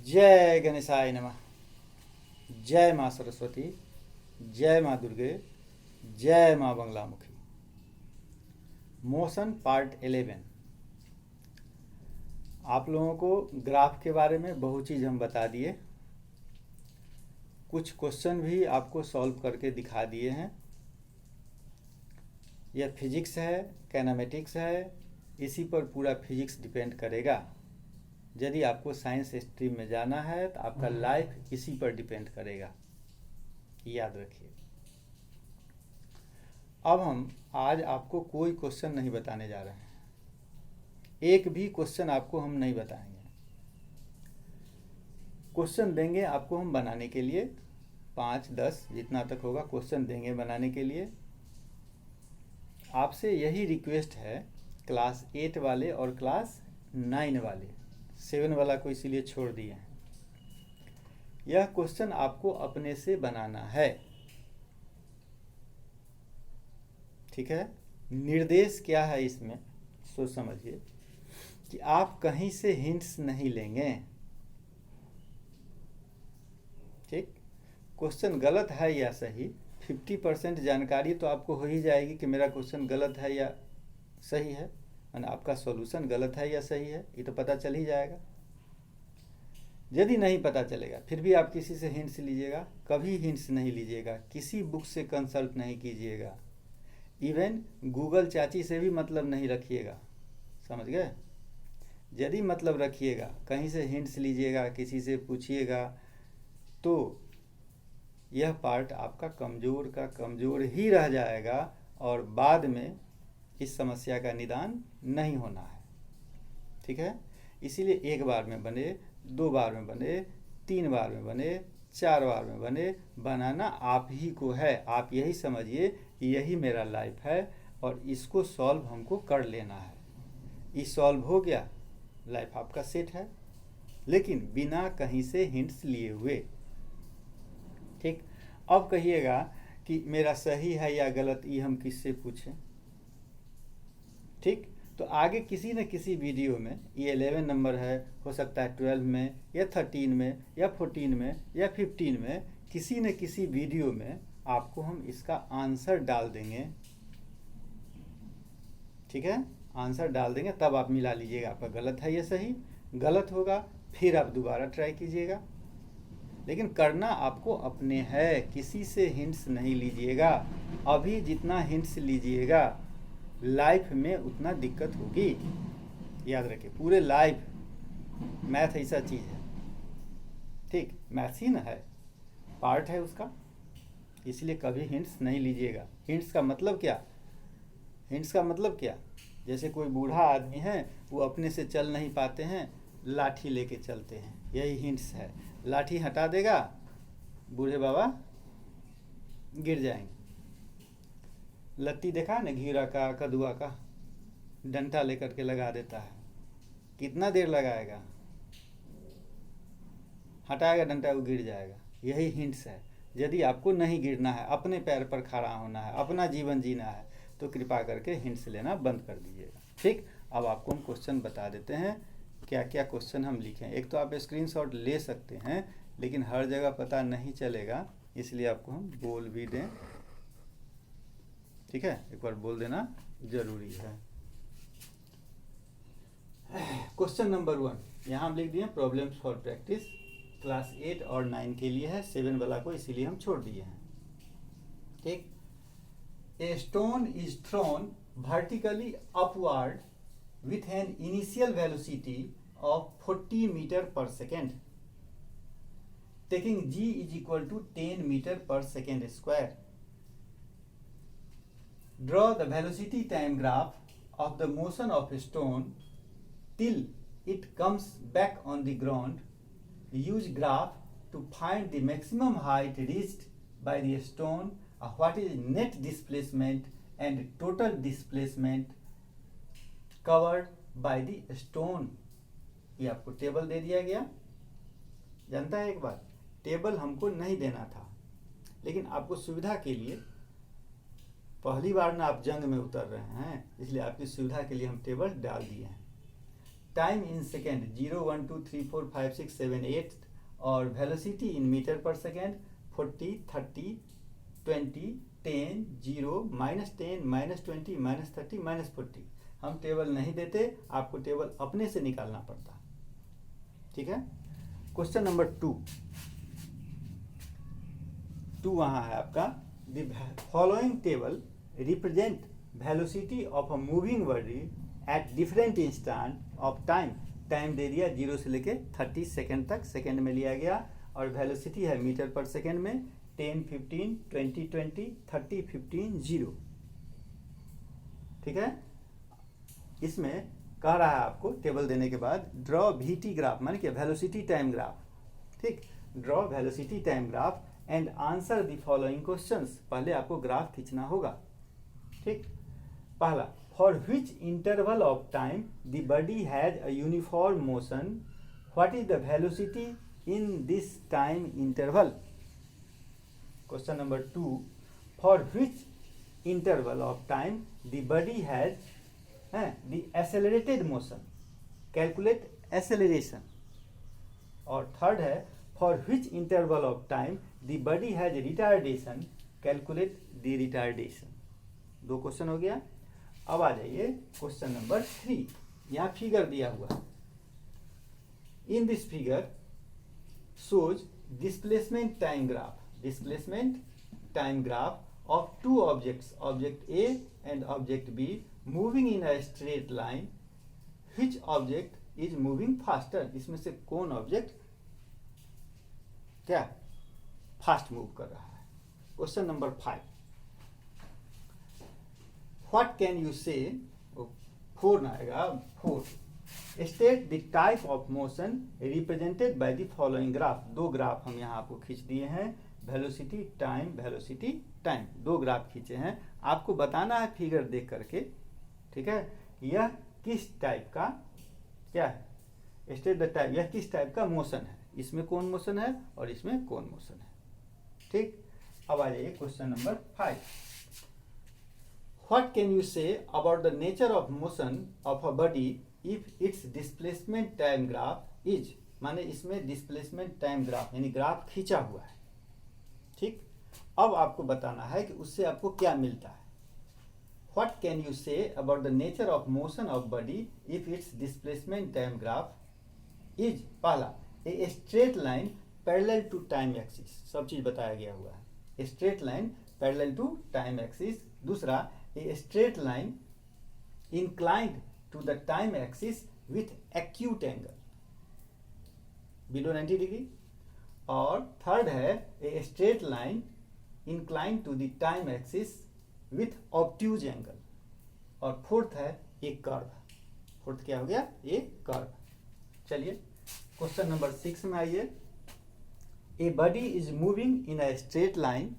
जय गणेशाय नमः। जय माँ सरस्वती, जय माँ दुर्गे, जय माँ बंगलामुखी। Motion part 11। आप लोगों को ग्राफ के बारे में बहुत चीज़ हम बता दिए, कुछ क्वेश्चन भी आपको सॉल्व करके दिखा दिए हैं। यह फिजिक्स है, कैनामेटिक्स है, इसी पर पूरा फिजिक्स डिपेंड करेगा। यदि आपको साइंस स्ट्रीम में जाना है तो आपका लाइफ इसी पर डिपेंड करेगा, याद रखिए। अब हम आज आपको कोई क्वेश्चन नहीं बताने जा रहे हैं, एक भी क्वेश्चन आपको हम नहीं बताएंगे। क्वेश्चन देंगे आपको हम बनाने के लिए, 5-10 जितना तक होगा क्वेश्चन देंगे बनाने के लिए। आपसे यही रिक्वेस्ट है, क्लास 8 वाले और क्लास 9 वाले, 7 वाला को इसीलिए छोड़ दिए हैं। यह क्वेश्चन आपको अपने से बनाना है, ठीक है। निर्देश क्या है इसमें सोच समझिए कि आप कहीं से हिंट्स नहीं लेंगे, ठीक। क्वेश्चन गलत है या सही, 50% जानकारी तो आपको हो ही जाएगी कि मेरा क्वेश्चन गलत है या सही है, और आपका सॉल्यूशन गलत है या सही है, ये तो पता चल ही जाएगा। यदि नहीं पता चलेगा फिर भी आप किसी से हिंट्स लीजिएगा, कभी हिंट्स नहीं लीजिएगा, किसी बुक से कंसल्ट नहीं कीजिएगा, इवन गूगल चाची से भी मतलब नहीं रखिएगा, समझ गए। यदि मतलब रखिएगा, कहीं से हिंट्स लीजिएगा, किसी से पूछिएगा, तो यह पार्ट आपका कमज़ोर का कमज़ोर ही रह जाएगा और बाद में इस समस्या का निदान नहीं होना है, ठीक है। इसीलिए 1 बार में बने, 2 बार में बने, 3 बार में बने, 4 बार में बने, बनाना आप ही को है। आप यही समझिए यही मेरा लाइफ है और इसको सॉल्व हमको कर लेना है। ये सॉल्व हो गया, लाइफ आपका सेट है, लेकिन बिना कहीं से हिंट्स लिए हुए, ठीक। अब कहिएगा कि मेरा सही है या गलत, ये हम किससे पूछें, ठीक। तो आगे किसी न किसी वीडियो में, ये 11 नंबर है, हो सकता है 12 में या 13 में या 14 में या 15 में, किसी न किसी वीडियो में आपको हम इसका आंसर डाल देंगे, ठीक है। आंसर डाल देंगे, तब आप मिला लीजिएगा आपका गलत है या सही। गलत होगा फिर आप दोबारा ट्राई कीजिएगा, लेकिन करना आपको अपने है, किसी से हिंट्स नहीं लीजिएगा। अभी जितना हिंट्स लीजिएगा लाइफ में उतना दिक्कत होगी, याद रखिए। पूरे लाइफ मैथ ऐसा चीज़ है, ठीक, मैथ ही ना है, पार्ट है उसका, इसलिए कभी हिंट्स नहीं लीजिएगा। हिंट्स का मतलब क्या, हिंट्स का मतलब क्या, जैसे कोई बूढ़ा आदमी है, वो अपने से चल नहीं पाते हैं, लाठी लेके चलते हैं, यही हिंट्स है। लाठी हटा देगा, बूढ़े बाबा गिर जाएंगे। लत्ती देखा ना, घीरा का, कदुआ का, डंडा लेकर के लगा देता है, कितना देर लगाएगा, हटाएगा डंडा, वो गिर जाएगा। यही हिंट्स है। यदि आपको नहीं गिरना है, अपने पैर पर खड़ा होना है, अपना जीवन जीना है, तो कृपा करके हिंट्स लेना बंद कर दीजिएगा, ठीक। अब आपको हम क्वेश्चन बता देते हैं, क्या क्या क्वेश्चन हम लिखें। एक तो आप स्क्रीनशॉट ले सकते हैं, लेकिन हर जगह पता नहीं चलेगा, इसलिए आपको हम बोल भी दें, ठीक है। एक बार बोल देना जरूरी है। क्वेश्चन नंबर 1 यहाँ हम लिख दिए, प्रॉब्लम्स फॉर प्रैक्टिस, क्लास 8 और 9 के लिए है, 7 वाला को इसीलिए हम छोड़ दिए हैं, ठीक। A stone is thrown vertically upward with an initial velocity of 40 meter per second, taking g is equal to 10 meter per second square. Draw the velocity time graph of the motion of a stone till it comes back on the ground. Use graph to find the maximum height reached by the stone. What is net displacement and total displacement covered by the stone. ये आपको table दे दिया गया, जानता है। एक बार table हमको नहीं देना था, लेकिन आपको सुविधा के लिए, पहली बार ना आप जंग में उतर रहे हैं, इसलिए आपकी सुविधा के लिए हम टेबल डाल दिए हैं। टाइम इन सेकेंड 0 1 2 3 4 5 6 7 8 और velocity in metre per second 40 30 20 10 0 -10 -20 -30 -40। हम टेबल नहीं देते, आपको टेबल अपने से निकालना पड़ता। ठीक है। क्वेश्चन नंबर 2 वहाँ है आपका, the following table represent velocity of a moving body at different instant of time. Time दे दिया 0 से लेके 30 सेकेंड तक, सेकेंड में लिया गया, और वेलोसिटी है मीटर पर सेकेंड में 10 15 20 20 30 15 0। ठीक है। इसमें कह रहा है आपको टेबल देने के बाद ड्रॉ VT ग्राफ, मान के वेलोसिटी टाइम ग्राफ। ठीक, draw velocity time graph and answer the following questions. पहले आपको ग्राफ खींचना होगा। ठीक, पहला, for which interval of time the body has a uniform motion, what is the velocity in this time interval. Question number 2, for which interval of time the body has the accelerated motion, calculate acceleration. और third है, for which interval of time the body has retardation, calculate the retardation. 2 question हो गया। अब आ जाइए question number 3। यहाँ figure दिया हुआ है। इन this figure shows displacement time graph of 2 objects, object A and object B, moving in a straight line. Which object is moving faster? इसमें से कौन ऑब्जेक्ट क्या फास्ट मूव कर रहा है। Question number 5, what can you से, 4 ना आएगा, 4, state the type of motion represented by the following graph. 2 graph हम यहाँ आपको खींच दिए हैं, वेलोसिटी टाइम 2 ग्राफ खींचे हैं। आपको बताना है फिगर देख करके। ठीक है, यह किस टाइप का क्या है, स्टेट द टाइप, यह किस टाइप का मोशन है, इसमें कौन मोशन है और इसमें कौन मोशन है। ठीक, अब आ जाइए question number 5, what can you say about the nature of motion of a body if it's displacement time graph is, माने इसमें डिस्प्लेसमेंट टाइम ग्राफ यानी ग्राफ खींचा हुआ है। ठीक, अब आपको बताना है कि उससे आपको क्या मिलता है। What can you say about the nature of motion of body if it's displacement time graph is, पहला, a straight line parallel to time axis, सब चीज बताया गया हुआ है, straight line parallel to time axis. दूसरा, a straight line inclined to the time axis with acute angle below 90 degree। और third है, a straight line inclined to the time axis with obtuse angle। और fourth है एक curve. Fourth क्या हो गया, ये कर्व। चलिए क्वेश्चन नंबर 6 में आइए। A body is moving in a straight line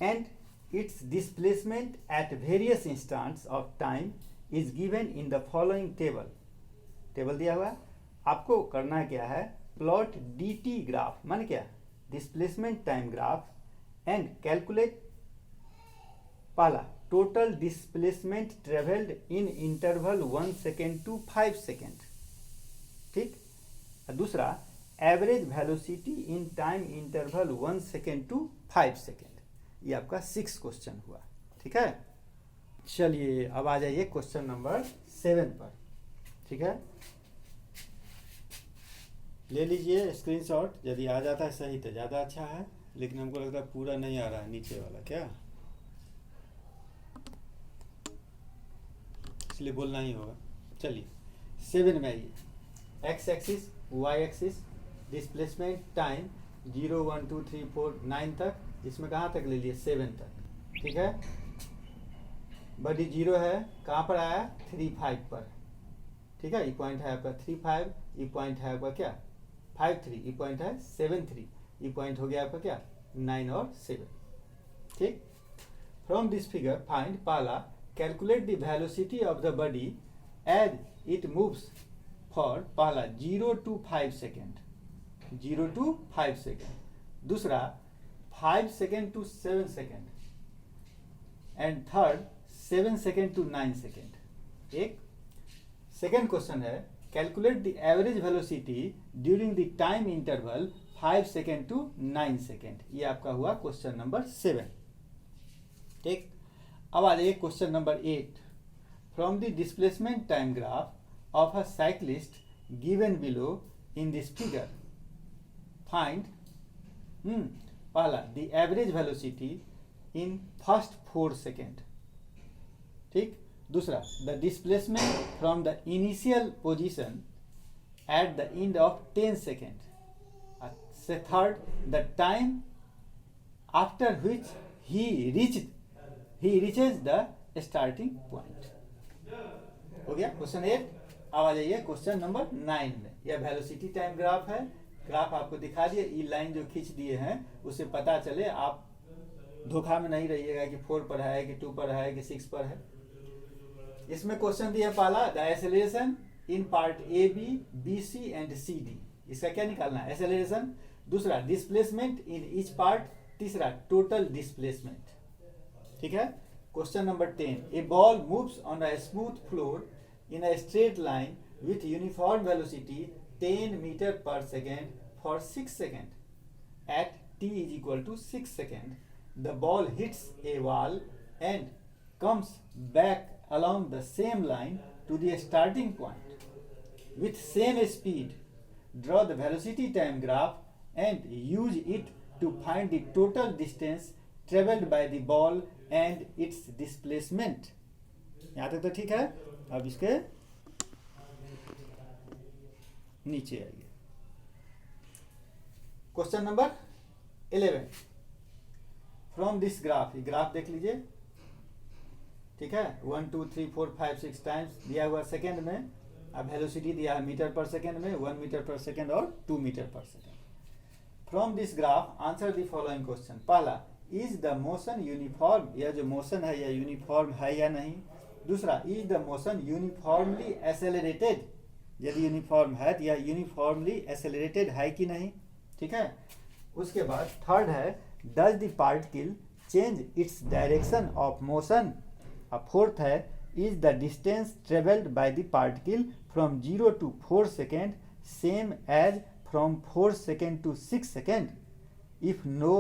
and its displacement at various instants of time is given in the following table। Table दिया हुआ है, आपको करना क्या है, प्लॉट dt ग्राफ, मान क्या displacement time graph and calculate, पहला, total displacement travelled in interval 1 second to 5 second. ठीक, दूसरा, average velocity in time interval 1 second to 5 second. ये आपका 6 क्वेश्चन हुआ। ठीक है, चलिए अब आ जाइए क्वेश्चन नंबर 7 पर। ठीक है, ले लीजिए स्क्रीनशॉट, यदि आ जाता है सही तो ज़्यादा अच्छा है, लेकिन हमको लगता है पूरा नहीं आ रहा है नीचे वाला, क्या इसलिए बोलना ही होगा। चलिए 7 में आइए, X axis, Y axis, displacement time 0 1 2 3 4 9 तक, इसमें कहाँ तक ले लिए, 7 तक। ठीक है, बॉडी 0 है, कहाँ पर आया, 3 5 पर। ठीक है, ये पॉइंट है आपका 3 5, ये पॉइंट है आपका क्या 5 3, ये पॉइंट है 7 3, ये पॉइंट हो गया आपका क्या 9 और 7। ठीक, फ्रॉम दिस फिगर फाइंड, पहला, calculate the velocity of the body as it moves for, पहला 0 to 5 सेकेंड, 0 to 5 सेकेंड। दूसरा 5 second to 7 second, and third 7 second to 9 second. एक सेकेंड क्वेश्चन है calculate the average velocity during the time interval 5 second to 9 second. ये आपका हुआ question number 7। ठीक, अब आ जाइए question number 8। From the displacement time graph of a cyclist given below in this figure find पहला the average velocity in first 4 second. ठीक, दूसरा the displacement from the initial position at the end of 10 second. Third the time after which he reaches the starting point। हो गया question 8। अब आ जाइए question number 9 में। यह वेलोसिटी टाइम ग्राफ है। ग्राफ आपको दिखा दिए, ई लाइन जो खींच दिए हैं उससे पता चले, आप धोखा में नहीं रहिएगा कि 4 पर है कि 2 पर है कि 6 पर है। इसमें क्वेश्चन दिया पहला the acceleration in part A B C and C D. इसका क्या निकालना है? एक्सेलरेशन। दूसरा डिस्प्लेसमेंट इन ईच पार्ट। तीसरा टोटल डिस्प्लेसमेंट। ठीक है। Question number 10 a ball moves on a smooth floor in a straight line with uniform velocity 10 metre per second for 6 second at t is equal to 6 seconds. The ball hits a wall and comes back along the same line to the starting point with same speed. Draw the velocity time graph and use it to find the total distance traveled by the ball and its displacement। यहाँ तक तो ठीक है। अब इसके नीचे आइए। Question number 11 from this graph. ये ग्राफ देख लीजिए। ठीक है, 1 2 3 4 5 6 टाइम्स दिया हुआ सेकेंड में। अब वेलोसिटी दिया है मीटर पर सेकेंड में, 1 मीटर पर सेकेंड और 2 metre per second. From this graph answer the following question. पहला इज द मोशन यूनिफॉर्म। यह जो मोशन है यह यूनिफॉर्म है या नहीं। दूसरा is the motion uniformly accelerated. यदि यूनिफॉर्म है तो यह यूनिफॉर्मली एसेलरेटेड है कि नहीं। ठीक है। उसके बाद थर्ड है does the particle change its direction of motion. अब फोर्थ है is the distance travelled by the particle from 0 to 4 second same as from 4 second to 6 second. If no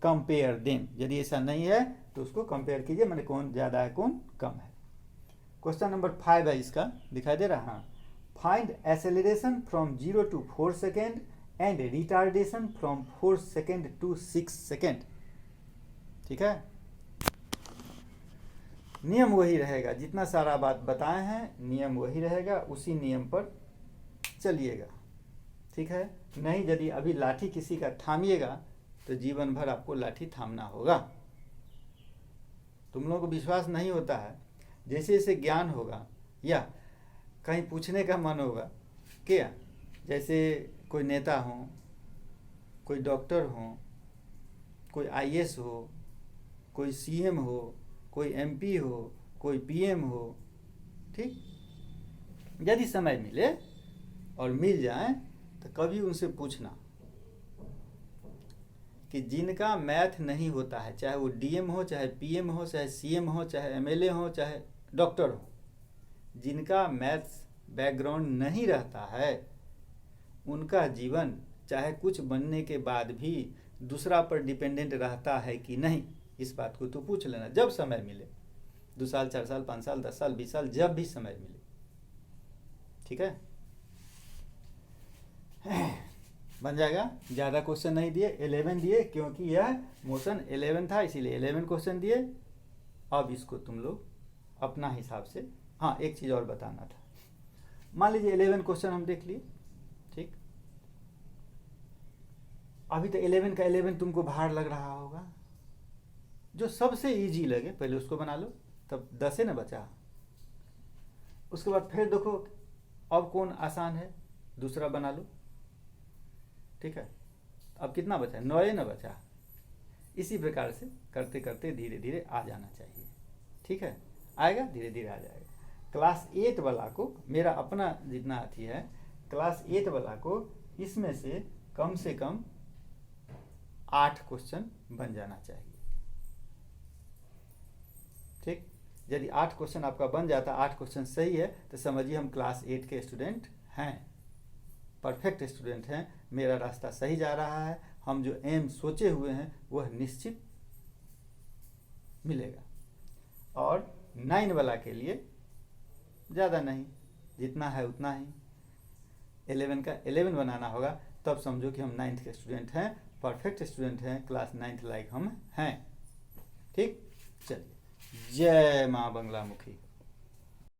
compare them. यदि ऐसा नहीं है तो उसको कंपेयर कीजिए, मैंने कौन ज़्यादा है कौन कम है। क्वेश्चन नंबर 5 है, इसका दिखाई दे रहा है। Find acceleration from 0 to 4 second and retardation from 4 second to 6 second. ठीक है। नियम वही रहेगा, जितना सारा बात बताए हैं नियम वही रहेगा, उसी नियम पर चलिएगा। ठीक है। नहीं यदि अभी लाठी किसी का थामिएगा तो जीवन भर आपको लाठी थामना होगा। तुम लोगों को विश्वास नहीं होता है, जैसे जैसे ज्ञान होगा या कहीं पूछने का मन होगा क्या, जैसे कोई नेता हो, कोई डॉक्टर हो, कोई IAS हो, कोई CM हो, कोई MP हो, कोई PM हो। ठीक, यदि समय मिले और मिल जाए तो कभी उनसे पूछना कि जिनका मैथ नहीं होता है, चाहे वो DM हो, चाहे PM हो, चाहे CM हो, चाहे MLA हो, चाहे डॉक्टर हो, जिनका मैथ्स बैकग्राउंड नहीं रहता है उनका जीवन चाहे कुछ बनने के बाद भी दूसरा पर डिपेंडेंट रहता है कि नहीं। इस बात को तो पूछ लेना जब समय मिले, 2 साल 4 साल 5 साल 10 साल 20 साल जब भी समय मिले। ठीक है, बन जाएगा। ज़्यादा क्वेश्चन नहीं दिए, 11 दिए क्योंकि यह मोशन 11 था इसीलिए 11 क्वेश्चन दिए। अब इसको तुम लोग अपना हिसाब से, हाँ एक चीज़ और बताना था। मान लीजिए 11 क्वेश्चन हम देख लिए। ठीक, अभी तो 11 का 11 तुमको भार लग रहा होगा। जो सबसे इजी लगे पहले उसको बना लो, तब 10 न बचा। उसके बाद फिर देखो अब कौन आसान है, दूसरा बना लो। ठीक है, अब कितना बचा? 9 न बचा। इसी प्रकार से करते करते धीरे धीरे आ जाना चाहिए। ठीक है, आएगा, धीरे धीरे आ जाएगा। क्लास 8 वाला को, मेरा अपना जितना अथी है, क्लास 8 वाला को इसमें से कम 8 क्वेश्चन बन जाना चाहिए। ठीक, यदि 8 क्वेश्चन आपका बन जाता, 8 क्वेश्चन सही है, तो समझिए हम क्लास 8 के स्टूडेंट हैं, परफेक्ट स्टूडेंट हैं, मेरा रास्ता सही जा रहा है, हम जो एम सोचे हुए हैं वह निश्चित मिलेगा। और 9 वाला के लिए ज़्यादा नहीं, जितना है उतना ही, 11 का 11 बनाना होगा, तब समझो कि हम 9th के स्टूडेंट हैं, परफेक्ट स्टूडेंट हैं, क्लास 9th लाइक हम हैं। ठीक, चलिए, जय माँ बंगला मुखी।